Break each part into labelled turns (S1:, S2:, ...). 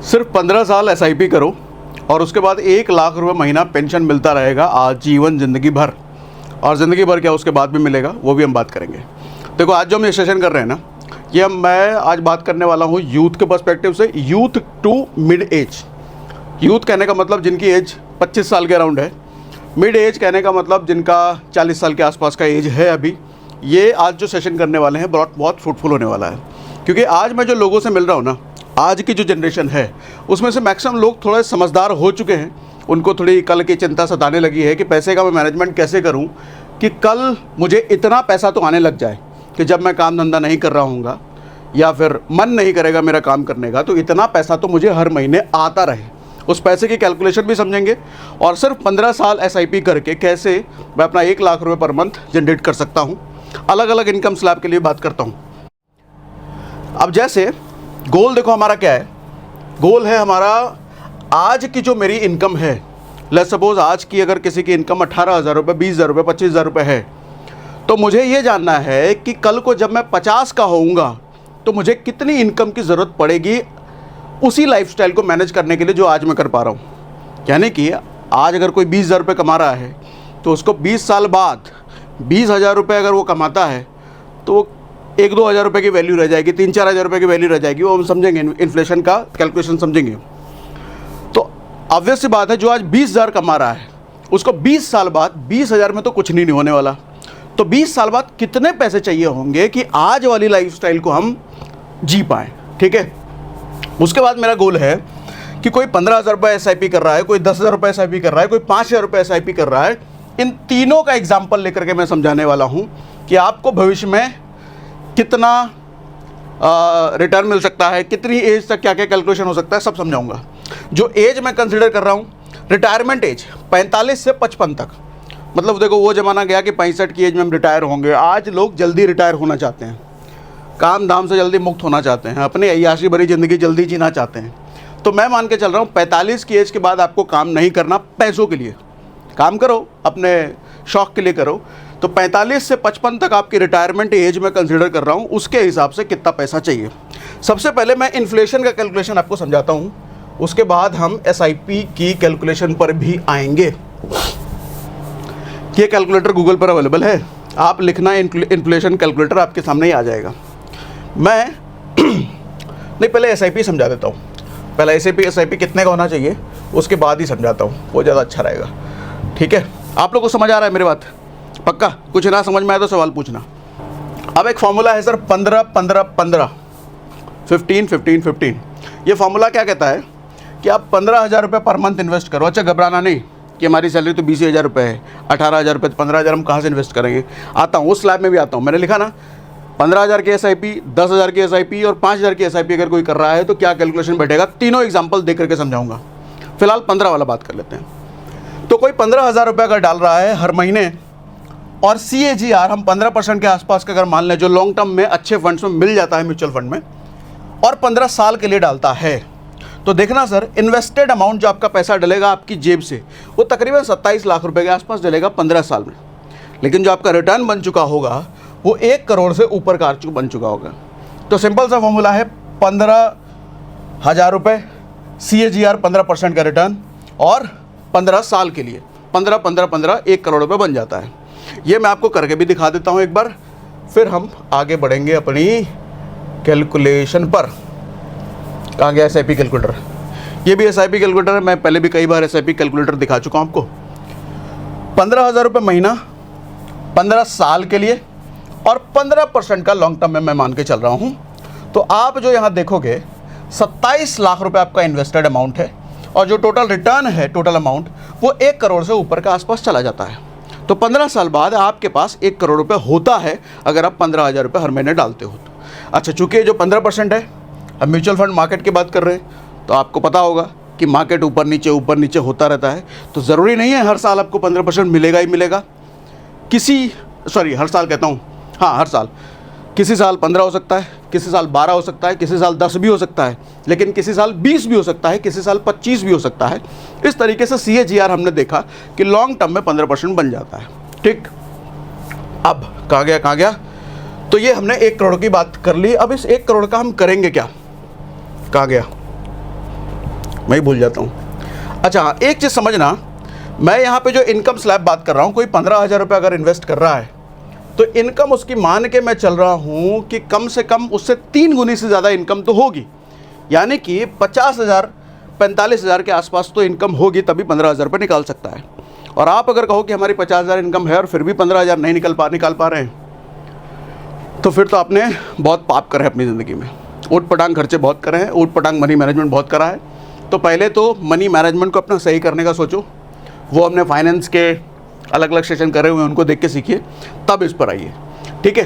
S1: सिर्फ 15 साल एसआईपी करो और उसके बाद 1 लाख रुपए महीना पेंशन मिलता रहेगा आजीवन ज़िंदगी भर। और ज़िंदगी भर क्या उसके बाद भी मिलेगा, वो भी हम बात करेंगे। देखो आज जो हम ये सेशन कर रहे हैं ना, ये मैं आज बात करने वाला हूँ यूथ के पर्सपेक्टिव से, youth to mid age. Youth कहने का मतलब जिनकी एज 25 साल के अराउंड है, मिड एज कहने का मतलब जिनका 40 साल के आसपास का एज है अभी। ये आज जो सेशन करने वाले हैं बहुत फ्रूटफुल होने वाला है, क्योंकि आज मैं जो लोगों से मिल रहा हूँ ना, आज की जो जनरेशन है उसमें से मैक्सिमम लोग थोड़े समझदार हो चुके हैं। उनको थोड़ी कल की चिंता सताने लगी है कि पैसे का मैं मैनेजमेंट कैसे करूं कि कल मुझे इतना पैसा तो आने लग जाए कि जब मैं काम धंधा नहीं कर रहा हूँगा या फिर मन नहीं करेगा मेरा काम करने का, तो इतना पैसा तो मुझे हर महीने आता रहे। उस पैसे की कैलकुलेशन भी समझेंगे और सिर्फ 15 साल एसआईपी करके कैसे मैं अपना 1 लाख रुपये पर मंथ जनरेट कर सकता हूँ। अलग अलग इनकम स्लैब के लिए बात करता हूँ। अब जैसे गोल देखो हमारा क्या है, गोल है हमारा आज की जो मेरी इनकम है। लेट्स सपोज आज की अगर किसी की इनकम 18,000 रुपये, 20,000 रुपये, 25,000 रुपये है, तो मुझे ये जानना है कि कल को जब मैं 50 का होऊंगा तो मुझे कितनी इनकम की ज़रूरत पड़ेगी उसी लाइफस्टाइल को मैनेज करने के लिए जो आज मैं कर पा रहा हूँ। यानी कि आज अगर कोई 20,000 रुपये कमा रहा है तो उसको 20 साल बाद 20,000 रुपये अगर वो कमाता है तो 1-2 हज़ार रुपये की वैल्यू रह जाएगी, 3-4 हज़ार रुपये की वैल्यू रह जाएगी। वो हम समझेंगे, इन्फ्लेशन का कैलकुलेशन समझेंगे। तो ऑब्वियस सी बात है, जो आज 20,000 कमा रहा है उसको 20 साल बाद 20,000 में तो कुछ नहीं होने वाला। तो 20 साल बाद कितने पैसे चाहिए होंगे कि आज वाली लाइफस्टाइल को हम जी पाएँ, ठीक है। उसके बाद मेरा गोल है कि कोई 15,000 रुपये एसआईपी कर रहा है, कोई 10,000 रुपये एसआईपी कर रहा है, कोई 5,000 रुपये एसआईपी कर रहा है। इन तीनों का एग्जाम्पल लेकर के मैं समझाने वाला हूँ कि आपको भविष्य में कितना रिटर्न मिल सकता है, कितनी एज तक क्या क्या कैलकुलेशन हो सकता है, सब समझाऊंगा। जो एज मैं कंसिडर कर रहा हूँ, रिटायरमेंट एज 45 से 55 तक। मतलब देखो वो ज़माना गया कि 65 की एज में हम रिटायर होंगे। आज लोग जल्दी रिटायर होना चाहते हैं, काम धाम से जल्दी मुक्त होना चाहते हैं, अपनी अय्याशी भरी ज़िंदगी जल्दी जीना चाहते हैं। तो मैं मान के चल रहा हूँ 45 की एज के बाद आपको काम नहीं करना, पैसों के लिए काम करो, अपने शौक़ के लिए करो। तो 45 से 55 तक आपकी रिटायरमेंट एज में कंसीडर कर रहा हूँ, उसके हिसाब से कितना पैसा चाहिए। सबसे पहले मैं इन्फ्लेशन का कैलकुलेशन आपको समझाता हूँ, उसके बाद हम एसआईपी की कैलकुलेशन पर भी आएंगे। ये कैलकुलेटर गूगल पर अवेलेबल है, आप लिखना इन्फ्लेशन कैलकुलेटर, आपके सामने ही आ जाएगा। मैं नहीं, पहले एसआईपी समझा देता हूँ। पहले एसआईपी कितने का होना चाहिए उसके बाद ही समझाता हूँ, वो ज़्यादा अच्छा रहेगा, ठीक है। आप लोग को समझ आ रहा है मेरी बात? पक्का? कुछ ना समझ में आए तो सवाल पूछना। अब एक फॉर्मूला है सर, 15-15-15, 15-15-15। ये फॉर्मूला क्या कहता है कि आप 15,000 रुपये पर मंथ इन्वेस्ट करो। अच्छा, घबराना नहीं कि हमारी सैलरी तो 20,000 रुपये है, 18,000 रुपये, 15,000 हम कहाँ से इन्वेस्ट करेंगे। आता हूँ, उस स्लैब में भी आता हूँ। मैंने लिखा ना 15,000 की एसआईपी, 10,000 की एसआईपी और 5,000 की एसआईपी अगर कोई कर रहा है तो क्या कैलकुलेशन बैठेगा। तीनों एग्जाम्पल दे करके समझाऊंगा। फिलहाल 15 वाला बात कर लेते हैं। तो कोई 15,000 रुपये अगर डाल रहा है हर महीने और CAGR हम 15% के आसपास का अगर मान लें, जो लॉन्ग टर्म में अच्छे फंड्स में मिल जाता है म्यूचुअल फंड में, और 15 साल के लिए डालता है, तो देखना सर, इन्वेस्टेड अमाउंट जो आपका पैसा डलेगा आपकी जेब से वो तकरीबन 27 लाख रुपए के आसपास डलेगा 15 साल में। लेकिन जो आपका रिटर्न बन चुका होगा वो 1 करोड़ से ऊपर का बन चुका होगा। तो सिंपल सा फॉर्मूला है, 15,000 रुपये, CAGR 15% का रिटर्न, और 15 साल के लिए 15-15-15 1 करोड़ रुपये बन जाता है। ये मैं आपको करके भी दिखा देता हूँ एक बार, फिर हम आगे बढ़ेंगे अपनी कैलकुलेशन पर। कहाँ गया एसआईपी कैलकुलेटर? ये भी एसआईपी कैलकुलेटर है, मैं पहले भी कई बार एसआईपी कैलकुलेटर दिखा चुका हूँ आपको। 15,000 रुपये महीना 15 साल के लिए और 15% का लॉन्ग टर्म में मैं मान के चल रहा हूँ। तो आप जो यहाँ देखोगे 27 लाख रुपये आपका इन्वेस्टेड अमाउंट है, और जो टोटल रिटर्न है, टोटल अमाउंट वो 1 करोड़ से ऊपर का आसपास चला जाता है। तो 15 साल बाद आपके पास 1 करोड़ रुपये होता है अगर आप 15,000 रुपये हर महीने डालते हो तो। अच्छा, चूँकि जो 15% है, अब म्यूचुअल फंड मार्केट की बात कर रहे हैं, तो आपको पता होगा कि मार्केट ऊपर नीचे होता रहता है। तो ज़रूरी नहीं है हर साल आपको 15% मिलेगा ही मिलेगा। हर साल कहता हूँ, हाँ हर साल, किसी साल 15 हो सकता है, किसी साल 12 हो सकता है, किसी साल 10 भी हो सकता है, लेकिन किसी साल 20 भी हो सकता है, किसी साल 25 भी हो सकता है। इस तरीके से CAGR हमने देखा कि लॉन्ग टर्म में 15% बन जाता है, ठीक। अब कहाँ गया? तो ये हमने 1 करोड़ की बात कर ली। अब इस 1 करोड़ का हम करेंगे क्या? कहाँ गया? मैं ही भूल जाता हूँ। अच्छा हाँ, एक चीज़ समझना, मैं यहाँ पे जो इनकम स्लैब बात कर रहा हूँ, कोई 15,000 रुपये अगर इन्वेस्ट कर रहा है तो इनकम उसकी मान के मैं चल रहा हूँ कि कम से कम उससे 3 गुनी से ज़्यादा इनकम तो होगी, यानी कि 50,000 45,000 के आसपास तो इनकम होगी, तभी 15,000 रुपये निकाल सकता है। और आप अगर कहो कि हमारी 50,000 इनकम है और फिर भी 15,000 नहीं निकाल पा रहे हैं, तो फिर तो आपने बहुत पाप करे हैं अपनी ज़िंदगी में। ऊट पटांग खर्चे बहुत करे हैं, ऊट पटांग मनी मैनेजमेंट बहुत करा है। तो पहले तो मनी मैनेजमेंट को अपना सही करने का सोचो, वो हमने फाइनेंस के अलग अलग सेशन करे हुए हैं, उनको देख के सीखिए, तब इस पर आइए, ठीक है।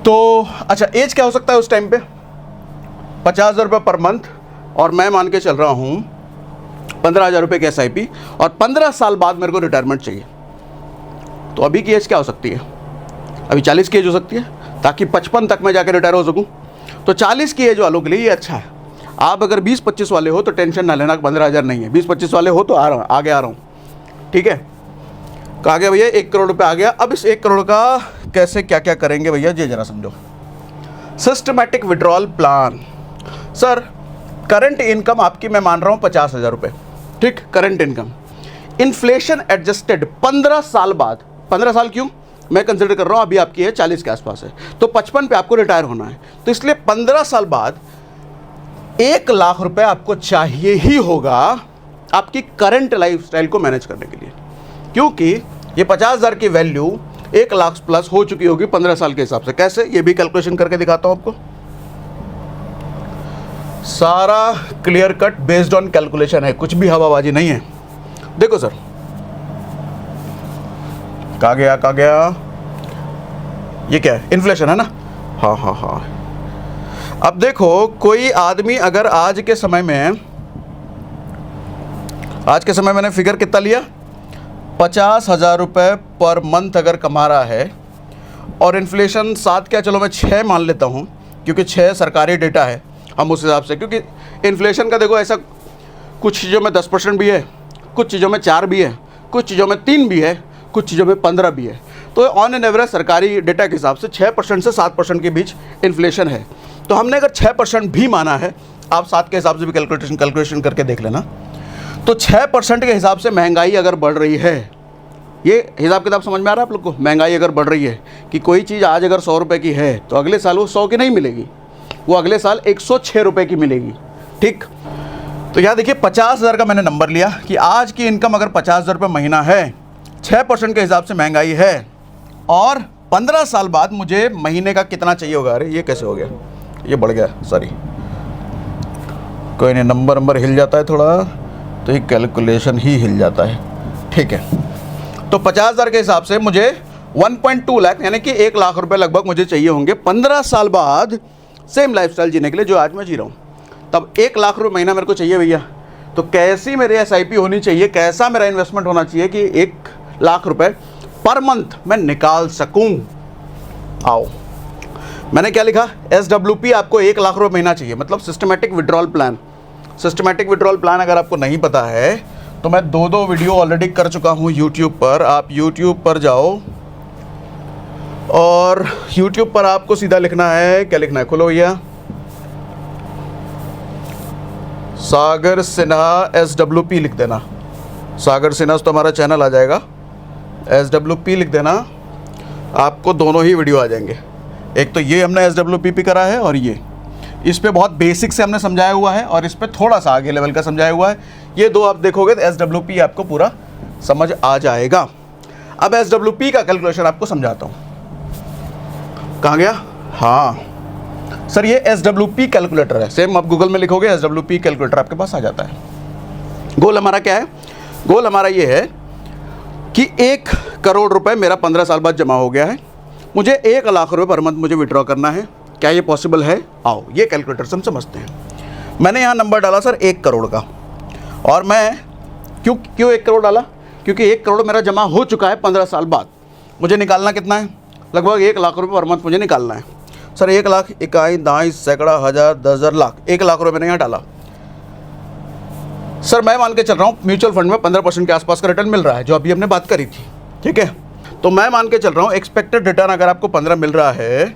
S1: तो अच्छा, एज क्या हो सकता है उस टाइम पे? 50,000 रुपये पर मंथ, और मैं मान के चल रहा हूँ 15,000 रुपये की SIP, और 15 साल बाद मेरे को रिटायरमेंट चाहिए। तो अभी की एज क्या हो सकती है? अभी 40 की एज हो सकती है, ताकि 55 तक मैं जाकर रिटायर हो सकूँ। तो 40 की एज वालों के लिए ये अच्छा है। आप अगर 20-25 वाले हो तो टेंशन ना लेना, 15,000 नहीं है। 20-25 वाले हो तो आगे आ रहा हूँ, ठीक है। कहा गया भैया 1 करोड़ रुपये आ गया। अब इस 1 करोड़ का कैसे क्या क्या करेंगे भैया, ये जरा समझो। Systematic withdrawal plan. Sir current income आपकी मैं मान रहा हूँ 50,000 रुपये, ठीक, करंट इनकम। इन्फ्लेशन एडजस्टेड 15 साल बाद, 15 साल क्यों मैं कंसिडर कर रहा हूँ, अभी आपकी है 40 के आसपास है, तो 55 पे आपको रिटायर होना है, तो इसलिए 15 साल बाद 1 लाख रुपए आपको चाहिए ही होगा आपकी करंट लाइफस्टाइल को मैनेज करने के लिए, क्योंकि ये 50,000 की वैल्यू 1 लाख प्लस हो चुकी होगी 15 साल के हिसाब से। कैसे, ये भी कैलकुलेशन करके दिखाता हूं आपको, सारा clear cut based on calculation है, कुछ भी हवाबाजी नहीं है। देखो सर, कहा गया ये क्या है, इन्फ्लेशन है ना, हाँ। अब देखो, कोई आदमी अगर आज के समय मैंने फिगर कितना लिया, 50,000 रुपये पर मंथ अगर कमा रहा है, और इन्फ्लेशन 7 क्या, चलो मैं 6 मान लेता हूँ, क्योंकि 6 सरकारी डेटा है, हम उस हिसाब से, क्योंकि इन्फ्लेशन का देखो ऐसा कुछ चीज़ों में 10% भी है, कुछ चीज़ों में 4 भी है, कुछ चीज़ों में 3 भी है, कुछ चीज़ों में 15 भी है। तो ऑन एन एवरेज सरकारी डेटा के हिसाब से 6% से 7% के बीच इन्फ्लेशन है। तो हमने अगर 6% भी माना है, आप 7 के हिसाब से भी कैलकुलेशन करके देख लेना, तो 6% के हिसाब से महंगाई अगर बढ़ रही है, ये हिसाब किताब समझ में आ रहा है आप लोग को? महंगाई अगर बढ़ रही है कि कोई चीज़ आज अगर 100 रुपये की है तो अगले साल वो 100 की नहीं मिलेगी, वो अगले साल 106 रुपये की मिलेगी, ठीक। तो यहाँ देखिए 50,000 का मैंने नंबर लिया कि आज की इनकम अगर 50,000 रुपये महीना है, 6% के हिसाब से महंगाई है, और 15 साल बाद मुझे महीने का कितना चाहिए होगा। अरे ये कैसे हो गया, ये बढ़ गया, सॉरी, कोई नहीं, नंबर हिल जाता है थोड़ा तो ये कैलकुलेशन ही हिल जाता है, ठीक है। तो 50,000 के हिसाब से मुझे 1.2 लाख यानी कि 1 लाख रुपए लगभग मुझे चाहिए होंगे 15 साल बाद सेम लाइफस्टाइल जीने के लिए जो आज मैं जी रहा हूँ। तब 1 लाख रुपये महीना मेरे को चाहिए भैया, तो कैसी मेरी SIP होनी चाहिए, कैसा मेरा इन्वेस्टमेंट होना चाहिए कि 1 लाख रुपए पर मंथ मैं निकाल सकूं। आओ, मैंने क्या लिखा, SWP आपको 1 लाख रुपये महीना चाहिए, मतलब systematic withdrawal plan. Systematic withdrawal plan अगर आपको नहीं पता है तो मैं 2 वीडियो ऑलरेडी कर चुका हूँ यूट्यूब पर। आप यूट्यूब पर जाओ और यूट्यूब पर आपको सीधा लिखना है, क्या लिखना है, खोलो भैया, सागर सिन्हा SWP लिख देना। सागर सिन्हा तो हमारा चैनल आ जाएगा, SWP लिख देना, आपको दोनों ही वीडियो आ जाएंगे। एक तो ये हमने SWP करा है, और ये इस पे बहुत बेसिक से हमने समझाया हुआ है, और इस पे थोड़ा सा आगे लेवल का समझाया हुआ है। ये 2 आप देखोगे तो SWP आपको पूरा समझ आ जाएगा। अब SWP का कैलकुलेशन आपको समझाता हूँ। कहाँ गया, हाँ सर, ये SWP कैलकुलेटर है, सेम आप गूगल में लिखोगे SWP कैलकुलेटर आपके पास आ जाता है। गोल हमारा क्या है, गोल हमारा ये है कि 1 करोड़ रुपए मेरा 15 साल बाद जमा हो गया है, मुझे 1 लाख रुपए पर मंथ मुझे विड्रॉ करना है। क्या ये पॉसिबल है? आओ ये कैलकुलेटर से हम समझते हैं। मैंने यहाँ नंबर डाला सर 1 करोड़ का, और मैं क्यों 1 करोड़ डाला, क्योंकि 1 करोड़ मेरा जमा हो चुका है 15 साल बाद। मुझे निकालना कितना है, लगभग 1 लाख रुपए पर मंथ मुझे निकालना है। सर 1 लाख, इकाई, दाई, सैकड़ा, हज़ार, 10,000, लाख, 1 लाख रुपये मैंने यहाँ डाला। सर मैं मान के चल रहा हूँ म्यूचुअल फंड में 15% के आसपास का रिटर्न मिल रहा है, जो अभी हमने बात करी थी, ठीक है। तो मैं मान के चल रहा हूँ एक्सपेक्टेड रिटर्न अगर आपको 15 मिल रहा है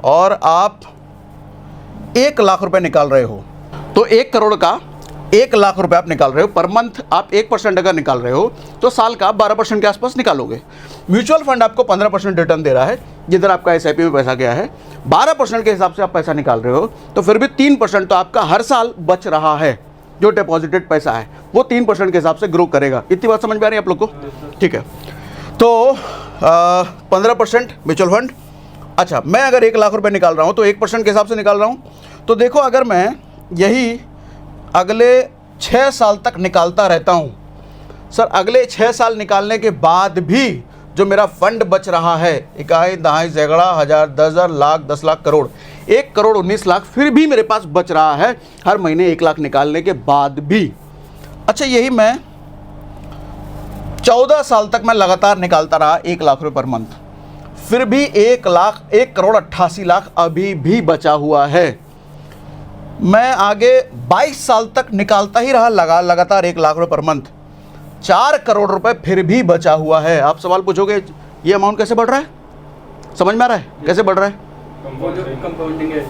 S1: और आप 1 लाख रुपए निकाल रहे हो, तो 1 करोड़ का 1,00,000 रुपए आप निकाल रहे हो पर मंथ, आप 1% अगर निकाल रहे हो तो साल का आप 12% के आसपास निकालोगे। म्यूचुअल फंड आपको 15% रिटर्न दे रहा है, जिधर आपका SIP में पैसा गया है 12% के हिसाब से आप पैसा निकाल रहे हो, तो फिर भी 3% तो आपका हर साल बच रहा है। जो डिपॉजिटेड पैसा है वो 3% के हिसाब से ग्रो करेगा। इतनी बात समझ में आ रही है आप लोग को? ठीक है, तो 15% म्यूचुअल फंड। अच्छा, मैं अगर 1,00,000 रुपए निकाल रहा हूँ तो 1% के हिसाब से निकाल रहा हूँ। तो देखो, अगर मैं यही अगले 6 साल तक निकालता रहता हूँ, सर अगले 6 साल निकालने के बाद भी जो मेरा फंड बच रहा है, इकाई दहाई सैकड़ा हज़ार 10,000 लाख 10 लाख करोड़, 1 करोड़ 19 लाख फिर भी मेरे पास बच रहा है हर महीने 1 लाख निकालने के बाद भी। अच्छा, यही मैं 14 साल तक मैं लगातार निकालता रहा 1,00,000 रुपये पर मंथ, फिर भी 1 करोड़ 88 लाख अभी भी बचा हुआ है। मैं आगे 22 साल तक निकालता ही रहा लगातार 1,00,000 रुपये पर मंथ, 4 करोड़ रुपए फिर भी बचा हुआ है। आप सवाल पूछोगे ये अमाउंट कैसे बढ़ रहा है? समझ में आ रहा है कैसे बढ़ रहा है?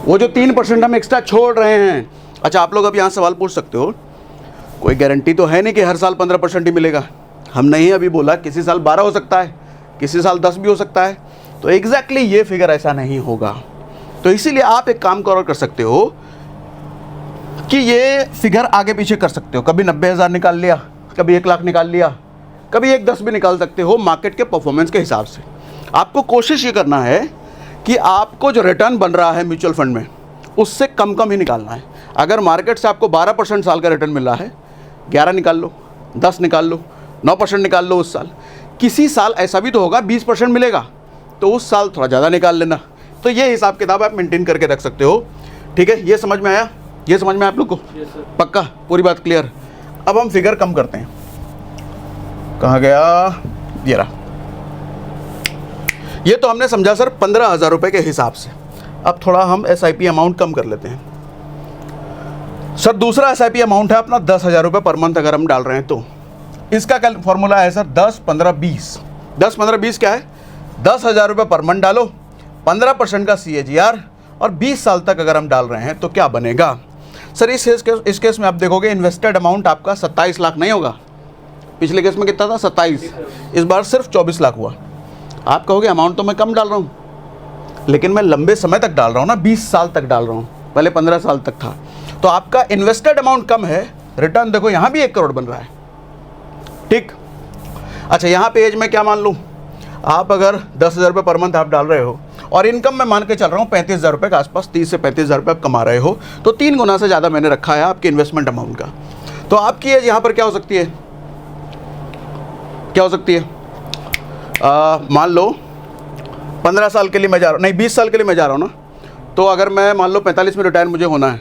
S1: वो जो 3% हम एक्स्ट्रा छोड़ रहे हैं। अच्छा, आप लोग अब यहाँ सवाल पूछ सकते हो, कोई गारंटी तो है नहीं कि हर साल 15% ही मिलेगा। हमने ही अभी बोला किसी साल 12 हो सकता है, किसी साल 10 भी हो सकता है, तो एग्जैक्टली ये फिगर ऐसा नहीं होगा। तो इसीलिए आप एक काम कर सकते हो कि ये फिगर आगे पीछे कर सकते हो। कभी 90,000 निकाल लिया, कभी 1,00,000 निकाल लिया, कभी 1,10 भी निकाल सकते हो मार्केट के परफॉर्मेंस के हिसाब से। आपको कोशिश ये करना है कि आपको जो रिटर्न बन रहा है म्यूचुअल फंड में उससे कम कम ही निकालना है। अगर मार्केट से आपको 12% साल का रिटर्न मिल रहा है, 11 निकाल लो, 10 निकाल लो, 9% निकाल लो उस साल। किसी साल ऐसा भी तो होगा 20% मिलेगा, तो उस साल थोड़ा ज़्यादा निकाल लेना। तो ये हिसाब किताब आप मेंटेन करके रख सकते हो। ठीक है, ये समझ में आया? ये समझ में आप लोग को? पक्का? पूरी बात क्लियर? अब हम फिगर कम करते हैं। कहाँ गया? ये रहा। ये तो हमने समझा सर 15,000 रुपये के हिसाब से। अब थोड़ा हम SIP अमाउंट कम कर लेते हैं। सर दूसरा SIP अमाउंट है अपना 10,000 रुपये पर मंथ अगर हम डाल रहे हैं तो इसका क्या फॉर्मूला है सर? 10-15-20। 10-15-20 क्या है? 10,000 रुपये पर मंथ डालो, 15% का CAGR, और 20 साल तक अगर हम डाल रहे हैं तो क्या बनेगा? सर इस केस में आप देखोगे इन्वेस्टेड अमाउंट आपका 27 लाख नहीं होगा। पिछले केस में कितना था? 27। इस बार सिर्फ 24 लाख हुआ। आप कहोगे अमाउंट तो मैं कम डाल रहा हूँ, लेकिन मैं लंबे समय तक डाल रहा हूँ ना, 20 साल तक डाल रहा हूँ, पहले 15 साल तक था। तो आपका इन्वेस्टेड अमाउंट कम है, रिटर्न देखो यहाँ भी 1 करोड़ बन रहा है। ठीक। अच्छा, यहाँ पे एज में क्या मान लूँ? आप अगर 10,000 रुपये पर मंथ आप डाल रहे हो और इनकम मैं मान के चल रहा हूँ 35,000 रुपये के आसपास, 30 से 35,000 रुपये आप कमा रहे हो, तो 3 गुना से ज़्यादा मैंने रखा है आपके इन्वेस्टमेंट अमाउंट का। तो आपकी एज यहाँ पर क्या हो सकती है? क्या हो सकती है? मान लो 15 साल के लिए मैं जा रहा हूँ, नहीं 20 साल के लिए मैं जा रहा हूँ ना, तो अगर मैं मान लो 45 में रिटायर मुझे होना है,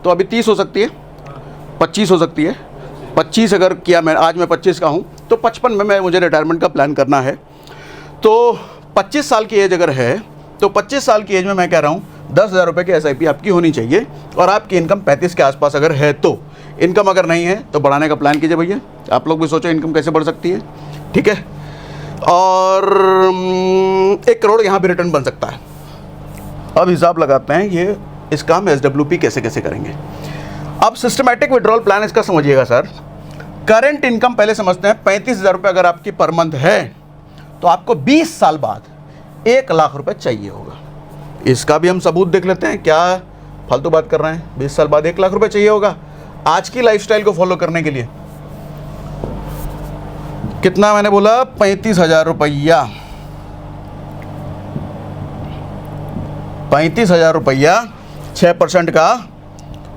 S1: तो अभी 30 हो सकती है, 25 हो सकती है। 25 अगर किया मैं, आज मैं 25 का हूँ, तो 55 में मुझे रिटायरमेंट का प्लान करना है। तो 25 साल की एज अगर है, तो 25 साल की एज में मैं कह रहा हूँ 10,000 रुपये की SIP आपकी होनी चाहिए, और आपकी इनकम 35 के आसपास अगर है तो। इनकम अगर नहीं है तो बढ़ाने का प्लान कीजिए भैया। आप लोग भी सोचो इनकम कैसे बढ़ सकती है। ठीक है, और 1 करोड़ यहाँ भी रिटर्न बन सकता है। अब हिसाब लगाते हैं ये इसका हम SWP कैसे कैसे करेंगे। अब सिस्टमैटिक विड्रॉल प्लान इसका समझिएगा सर। करंट इनकम पहले समझते हैं। 35,000 रुपये अगर आपकी पर मंथ है, तो आपको 20 साल बाद 1,00,000 रुपये चाहिए होगा। इसका भी हम सबूत देख लेते हैं, क्या फालतू बात कर रहे हैं। 20 साल बाद 1,00,000 रुपये चाहिए होगा आज की लाइफस्टाइल को फॉलो करने के लिए। कितना मैंने बोला? 35,000 रुपया। 35,000 रुपया, 6% का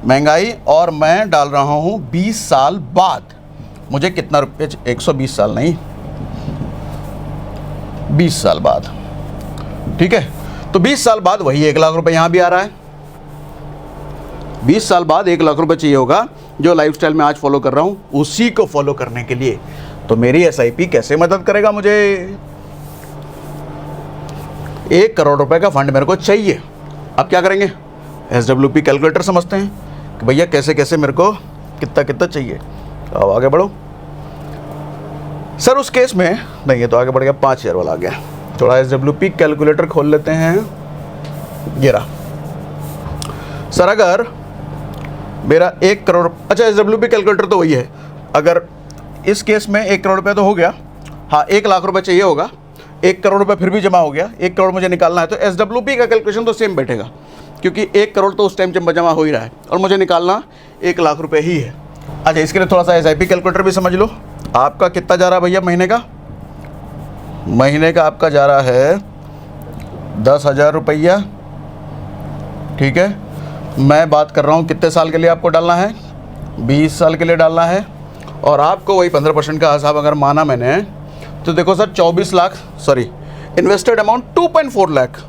S1: महंगाई, और मैं डाल रहा हूँ 20 साल बाद। मुझे कितना रुपये? 120 साल नहीं, 20 साल बाद। ठीक है, तो 20 साल बाद वही 1,00,000 रुपये यहाँ भी आ रहा है। 20 साल बाद 1,00,000 रुपये चाहिए होगा, जो लाइफस्टाइल में आज फॉलो कर रहा हूँ उसी को फॉलो करने के लिए। तो मेरी SIP कैसे मदद करेगा? मुझे 1 करोड़ रुपए का फंड मेरे को चाहिए। अब क्या करेंगे? SWP कैलकुलेटर समझते हैं कि भैया कैसे कैसे मेरे को कितना कितना चाहिए। अब आगे बढ़ो सर। उस केस में नहीं, ये तो आगे बढ़ गया, 5,000 वाला आ गया। थोड़ा SWP कैलकुलेटर खोल लेते हैं। ये रहा सर। अगर मेरा 1 करोड़, अच्छा SWP कैलकुलेटर तो वही है, अगर इस केस में 1 करोड़ रुपये तो हो गया, हाँ 1 लाख रुपए चाहिए होगा, 1 करोड़ रुपये फिर भी जमा हो गया, 1 करोड़ मुझे निकालना है, तो SWP का कैलकुलेशन तो सेम बैठेगा, क्योंकि 1 करोड़ तो उस टाइम जमा हो ही रहा है और मुझे निकालना 1 लाख रुपए ही है। अच्छा, इसके लिए थोड़ा सा SIP कैलकुलेटर भी समझ लो। आपका कितना जा रहा है भैया महीने का? महीने का आपका जा रहा है 10,000 रुपया, ठीक है। मैं बात कर रहा हूँ कितने साल के लिए आपको डालना है? 20 साल के लिए डालना है, और आपको वही 15% का हिसाब अगर माना मैंने, तो देखो sir 24 lakh, sorry invested amount 2.4 lakh,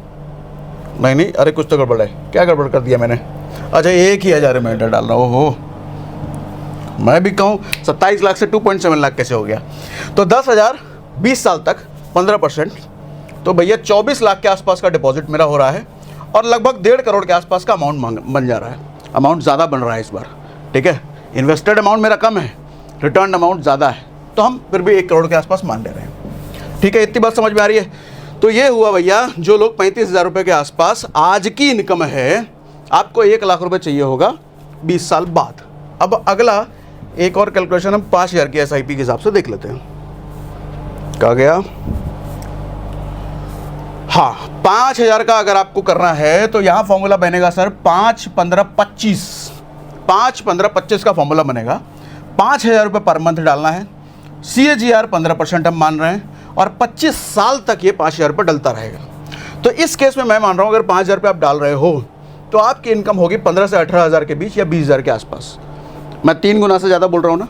S1: नहीं अरे कुछ तो गड़बड़ है, क्या गड़बड़ कर दिया मैंने? अच्छा 1,000 रिमाइंडर डाल रहा हूँ, ओहो मैं भी कहूँ 27 लाख से 2.7 लाख कैसे हो गया? तो 10,000 20 साल तक 15%, तो भैया 24 लाख के आसपास का डिपॉजिट मेरा हो रहा है, और लगभग 1.5 करोड़ के आसपास का अमाउंट बन जा रहा है। अमाउंट ज़्यादा बन रहा है इस बार, ठीक है। इन्वेस्टेड अमाउंट मेरा कम है, रिटर्न अमाउंट ज़्यादा है, तो हम फिर भी 1 करोड़ के आसपास मान ले रहे हैं, ठीक है। इतनी बात समझ में आ रही है? तो ये हुआ भैया, जो लोग 35,000 रुपये के आसपास आज की इनकम है, आपको 1 लाख रुपये चाहिए होगा 20 साल बाद। अब अगला एक और कैलकुलेशन हम 5,000 की SIP के हिसाब से देख लेते हैं। कहा गया, हाँ 5,000 का अगर आपको करना है तो यहाँ फॉर्मूला बनेगा सर 5, 15, 25, 5, 15, 25 का फॉर्मूला बनेगा। 5,000 रुपये पर मंथ डालना है, CAGR 15% हम मान रहे हैं, और 25 साल तक ये 5,000 रुपये डलता रहेगा। तो इस केस में मैं मान रहा हूँ अगर 5,000 रुपये आप डाल रहे हो तो आपकी इनकम होगी 15 से 18,000 के बीच, या 20,000 के आसपास। मैं 3 गुना से ज़्यादा बोल रहा हूँ ना।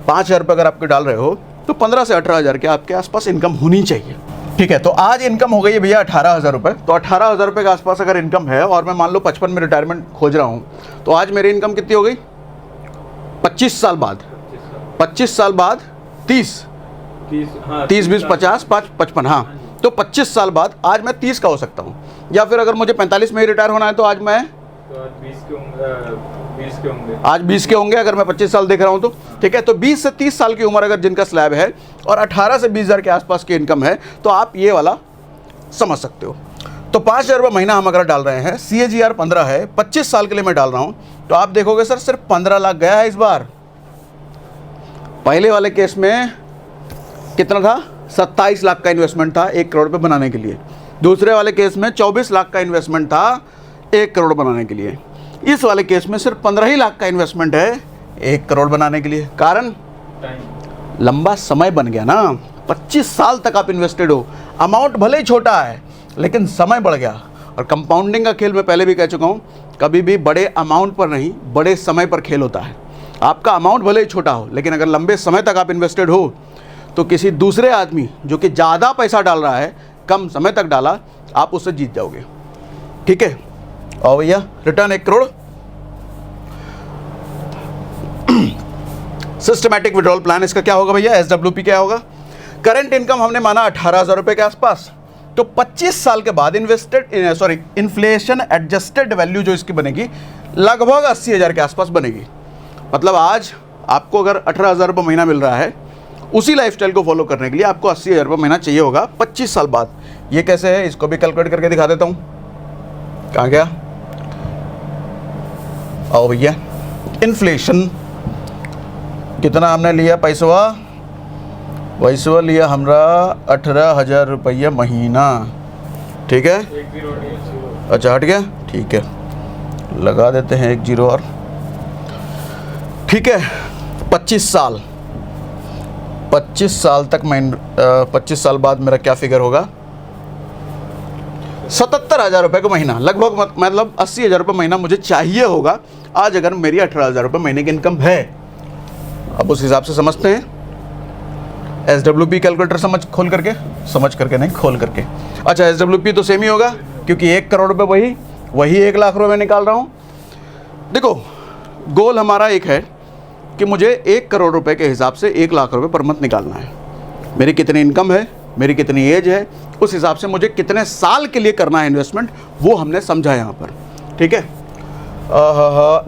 S1: 5,000 रुपये अगर आपके डाल रहे हो तो 15 से 18,000 के आपके आसपास इनकम होनी चाहिए, ठीक है। तो आज इनकम हो गई है भैया 18,000 रुपये। तो 18,000 रुपये के आसपास अगर इनकम है, और मैं मान लो 55 में रिटायरमेंट खोज रहा हूँ, तो आज मेरी इनकम कितनी हो गई? 25 साल बाद, 25 साल बाद 30, 30 20 50 5 55, हाँ तो 25 साल बाद आज मैं 30 का हो सकता हूँ, या फिर अगर मुझे 45 में ही रिटायर होना है तो आज मैं आज 20 के होंगे अगर मैं 25 साल देख रहा हूँ तो, ठीक है। तो 20 से 30 साल की उम्र अगर जिनका स्लैब है और 18 से 20,000 के आसपास की इनकम है, तो आप ये वाला समझ सकते हो। तो 5,000 रुपये महीना हम अगर डाल रहे हैं, CAGR 15 है, 25 साल के लिए मैं डाल रहा हूँ, तो आप देखोगे सर सिर्फ 15 लाख गया है इस बार। पहले वाले केस में कितना था? 27 लाख का इन्वेस्टमेंट था 1 करोड़ रुपये बनाने के लिए। दूसरे वाले केस में 24 लाख का इन्वेस्टमेंट था 1 करोड़ बनाने के लिए। इस वाले केस में सिर्फ 15 ही लाख का इन्वेस्टमेंट है 1 करोड़ बनाने के लिए। कारण लंबा समय बन गया ना, 25 साल तक आप इन्वेस्टेड हो। अमाउंट भले ही छोटा है लेकिन समय बढ़ गया। और कंपाउंडिंग का खेल मैं पहले भी कह चुका हूँ, कभी भी बड़े अमाउंट पर नहीं बड़े समय पर खेल होता है। आपका अमाउंट भले ही छोटा हो लेकिन अगर लंबे समय तक आप इन्वेस्टेड हो तो किसी दूसरे आदमी जो कि ज़्यादा पैसा डाल रहा है, कम समय तक डाला, आप उससे जीत जाओगे, ठीक है। और भैया return 1 crore. Systematic withdrawal plan इसका क्या होगा भैया? SWP क्या होगा? करंट इनकम हमने माना 18,000 रुपये के आसपास, तो 25 साल के बाद इन्फ्लेशन एडजस्टेड वैल्यू जो इसकी बनेगी लगभग 80,000 के आसपास बनेगी। मतलब आज आपको अगर 18,000 रुपये महीना मिल रहा है, उसी लाइफस्टाइल को फॉलो करने के लिए आपको 80,000 रुपये महीना चाहिए होगा 25 साल बाद। ये कैसे है, इसको भी कैलकुलेट करके दिखा देता हूँ। कहाँ गया? आओ भैया, इन्फ्लेशन कितना हमने लिया पैसवा? वैसवा लिया हमारा 18,000 रुपया महीना, ठीक है। अच्छा हट गया, ठीक है, लगा देते हैं 1 0 और, ठीक है। 25 साल तक मैं 25 साल बाद मेरा क्या फिगर होगा? 77,000 रुपये का महीना, लगभग मतलब 80,000 रुपये महीना मुझे चाहिए होगा आज अगर मेरी 18,000 रुपये महीने की इनकम है। अब उस हिसाब से समझते हैं। SWP कैलकुलेटर खोल करके नहीं, खोल करके। अच्छा SWP तो सेम ही होगा क्योंकि 1 करोड़ रुपये वही 1 लाख रुपये मैं निकाल रहा हूँ। देखो गोल हमारा एक है कि मुझे 1 करोड़ रुपए के हिसाब से 1 लाख रुपए पर मंथ निकालना है। मेरी कितनी इनकम है, मेरी कितनी एज है, उस हिसाब से मुझे कितने साल के लिए करना है इन्वेस्टमेंट, वो हमने समझा यहाँ पर, ठीक है।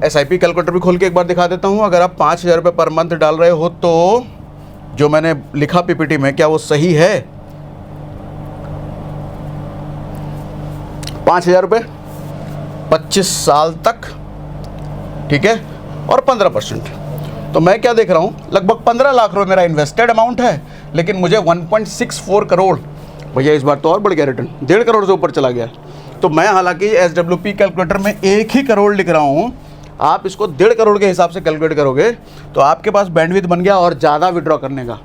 S1: SIP कैलकुलेटर भी खोल के एक बार दिखा देता हूँ। अगर आप 5,000 रुपये पर मंथ डाल रहे हो तो जो मैंने लिखा PPT में क्या वो सही है? 5,000 रुपये 25 साल तक, ठीक है। और 15%। तो मैं क्या देख रहा हूँ, लगभग 15 लाख रुपए मेरा इन्वेस्टेड अमाउंट है, लेकिन मुझे 1.64 करोड़, भैया इस बार तो और बढ़ गया रिटर्न, 1.5 करोड़ से ऊपर चला गया। तो मैं हालांकि SWP कैलकुलेटर में 1 ही करोड़ लिख रहा हूँ, आप इसको 1.5 करोड़ के हिसाब से कैलकुलेट करोगे तो आपके पास बैंडविड्थ बन गया और ज़्यादा विड्रॉ करने का।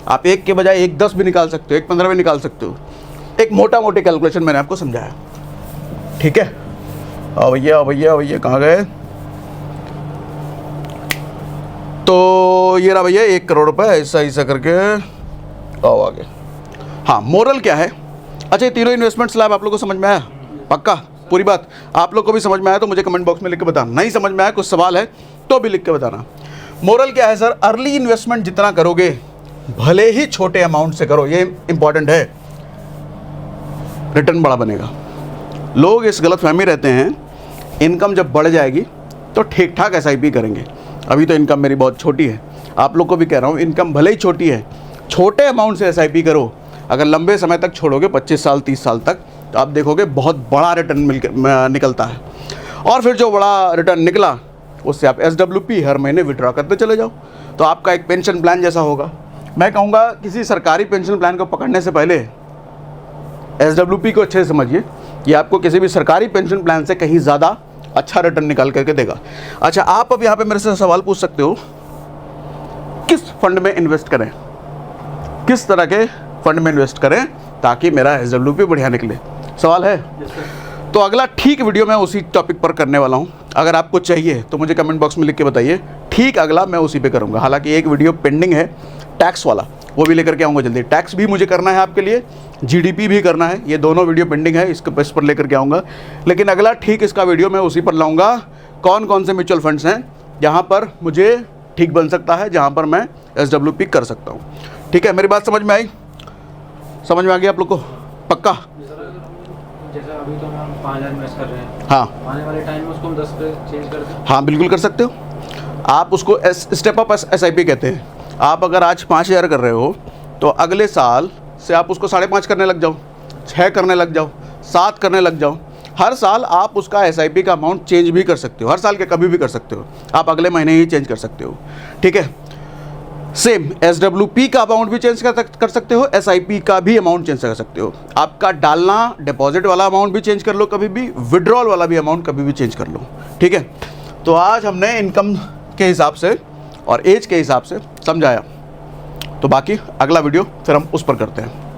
S1: आप 1 के बजाय 1.10 भी निकाल सकते हो, 1.15 भी निकाल सकते हो। एक मोटा मोटी कैलकुलेशन मैंने आपको समझाया, ठीक है। भैया भैया भैया कहाँ गए? तो ये रहा भैया 1 करोड़ रुपए, ऐसा ऐसा करके आओ आगे। हाँ, मोरल क्या है? अच्छा, ये तीनों इन्वेस्टमेंट स्लैब आप लोगों को समझ में आया? पक्का पूरी बात आप लोग को भी समझ में आया तो मुझे कमेंट बॉक्स में लिख के बताना। नहीं समझ में आया, कुछ सवाल है तो भी लिख के बताना। मोरल क्या है सर? अर्ली इन्वेस्टमेंट जितना करोगे, भले ही छोटे अमाउंट से करो, ये इंपॉर्टेंट है, रिटर्न बड़ा बनेगा। लोग इस गलत फहमी रहते हैं, इनकम जब बढ़ जाएगी तो ठीक ठाक SIP करेंगे। अभी तो इनकम मेरी बहुत छोटी है, आप लोग को भी कह रहा हूँ, इनकम भले ही छोटी है, छोटे अमाउंट से SIP करो। अगर लंबे समय तक छोड़ोगे, 25 साल 30 साल तक, तो आप देखोगे बहुत बड़ा रिटर्न निकलता है। और फिर जो बड़ा रिटर्न निकला उससे आप SWP हर महीने विड्रॉ करते चले जाओ, तो आपका एक पेंशन प्लान जैसा होगा। मैं कहूँगा किसी सरकारी पेंशन प्लान को पकड़ने से पहले SWP को अच्छे से समझिए, ये आपको किसी भी सरकारी पेंशन प्लान से कहीं ज़्यादा अच्छा रिटर्न निकाल करके देगा। अच्छा, आप अब यहाँ पे मेरे से सवाल पूछ सकते हो, किस फंड में इन्वेस्ट करें, किस तरह के फंड में इन्वेस्ट करें ताकि मेरा SWP बढ़िया निकले, सवाल है। तो अगला ठीक वीडियो मैं उसी टॉपिक पर करने वाला हूँ। अगर आपको चाहिए तो मुझे कमेंट बॉक्स में लिख के बताइए, ठीक अगला मैं उसी पे करूँगा। हालांकि एक वीडियो पेंडिंग है टैक्स वाला, वो भी लेकर के आऊँगा जल्दी। टैक्स भी मुझे करना है आपके लिए, GDP भी करना है, ये दोनों वीडियो पेंडिंग है, इसके इस पर लेकर के आऊँगा। लेकिन अगला ठीक इसका वीडियो मैं उसी पर लाऊँगा, कौन कौन से म्यूचुअल फंड्स हैं जहाँ पर मुझे ठीक बन सकता है, जहाँ पर मैं SWP कर सकता हूँ। ठीक है, मेरी बात समझ में आई? समझ में आ गया आप लोग को? पक्का?
S2: जैसे अभी तो हम 5,000 इन्वेस्ट कर रहे हैं,
S1: हाँ,
S2: आने वाले टाइम में उसको हम 10 पे चेंज कर दें?
S1: हाँ बिल्कुल कर सकते हो। आप उसको स्टेप अप SIP कहते हैं। आप अगर आज 5,000 कर रहे हो तो अगले साल से आप उसको 5.5 करने लग जाओ, 6 करने लग जाओ, 7 करने लग जाओ। हर साल आप उसका SIP का अमाउंट चेंज भी कर सकते हो, हर साल के कभी भी कर सकते हो, आप अगले महीने ही चेंज कर सकते हो। ठीक है, सेम SWP का अमाउंट भी चेंज कर सकते हो, SIP का भी अमाउंट चेंज कर सकते हो। आपका डालना डिपॉजिट वाला अमाउंट भी चेंज कर लो कभी भी, विड्रॉल वाला भी अमाउंट कभी भी चेंज कर लो। ठीक है, तो आज हमने इनकम के हिसाब से और एज के हिसाब से समझाया, तो बाकी अगला वीडियो फिर हम उस पर करते हैं।